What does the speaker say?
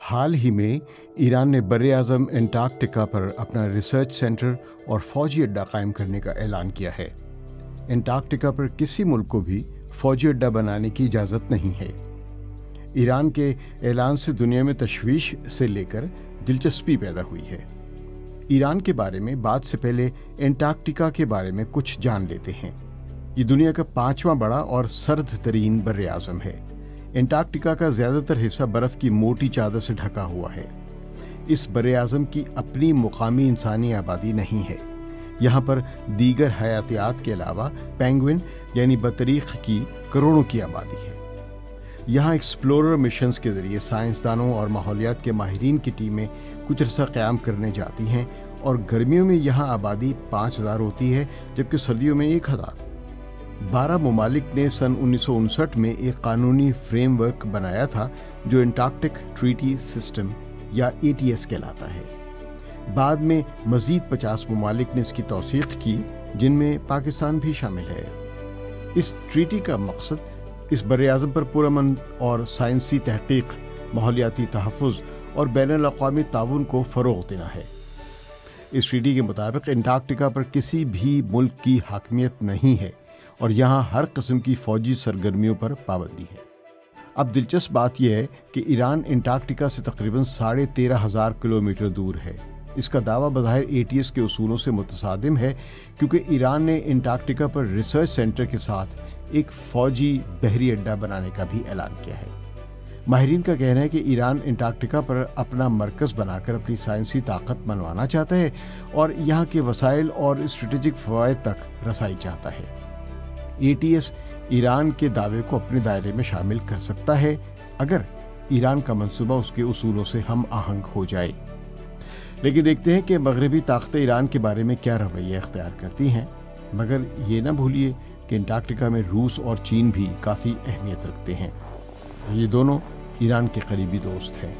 हाल ही में ईरान ने बर-ए-आज़म एंटार्कटिका पर अपना रिसर्च सेंटर और फौजी अड्डा कायम करने का ऐलान किया है। एंटार्कटिका पर किसी मुल्क को भी फौजी अड्डा बनाने की इजाज़त नहीं है। ईरान के ऐलान से दुनिया में तशवीश से लेकर दिलचस्पी पैदा हुई है। ईरान के बारे में बात से पहले एंटार्कटिका के बारे में कुछ जान लेते हैं। ये दुनिया का 5वां बड़ा और सर्द तरीन बर-ए-आज़म है। एंटार्कटिका का ज़्यादातर हिस्सा बर्फ़ की मोटी चादर से ढका हुआ है। इस बर-ए-आज़म की अपनी मुकामी इंसानी आबादी नहीं है। यहाँ पर दीगर हयातियात के अलावा पेंगुइन यानी बतरीख की करोड़ों की आबादी है। यहाँ एक्सप्लोरर मिशंस के ज़रिए साइंसदानों और माहौलियात के माहिरीन की टीमें कुछ अरसा क़याम करने जाती हैं और गर्मियों में यहाँ आबादी 5000 होती है, जबकि सर्दियों में 1000। 12 ममालिक ने सन 1959 में एक कानूनी फ्रेमवर्क बनाया था जो एंटार्कटिक ट्रीटी सिस्टम या ATS कहलाता है। बाद में मज़ीद 50 ममालिक ने इसकी तौसीक़ की, जिनमें पाकिस्तान भी शामिल है। इस ट्रीटी का मकसद इस बर-ए-आज़म पर पुरअमन और साइंसी तहक़ीक़, माहौलियाती तहफ़्फ़ुज़ और बैनुल-अक़वामी ताउन को फ़रोग़ देना है। इस ट्रीटी के मुताबिक एंटार्कटिका पर किसी भी मुल्क की हाकिमियत नहीं है और यहाँ हर किस्म की फ़ौजी सरगर्मियों पर पाबंदी है। अब दिलचस्प बात यह है कि ईरान एंटार्कटिका से तकरीबन 13,500 किलोमीटर दूर है। इसका दावा बज़ाहिर ATS के उसूलों से मुतसादिम है, क्योंकि ईरान ने एंटार्कटिका पर रिसर्च सेंटर के साथ एक फ़ौजी बहरी अड्डा बनाने का भी ऐलान किया है। माहिरीन का कहना है कि ईरान एंटार्कटिका पर अपना मरकज़ बनाकर अपनी साइंसी ताकत मनवाना चाहता है और यहाँ के वसाइल और स्ट्रेटेजिक फ़वाइद तक रसाई चाहता है। ATS ईरान के दावे को अपने दायरे में शामिल कर सकता है अगर ईरान का मंसूबा उसके उसूलों से हम आहंग हो जाए। लेकिन देखते हैं कि मगरबी ताकतें ईरान के बारे में क्या रवैया इख्तियार करती हैं। मगर ये ना भूलिए कि एंटार्कटिका में रूस और चीन भी काफ़ी अहमियत रखते हैं। ये दोनों ईरान के करीबी दोस्त हैं।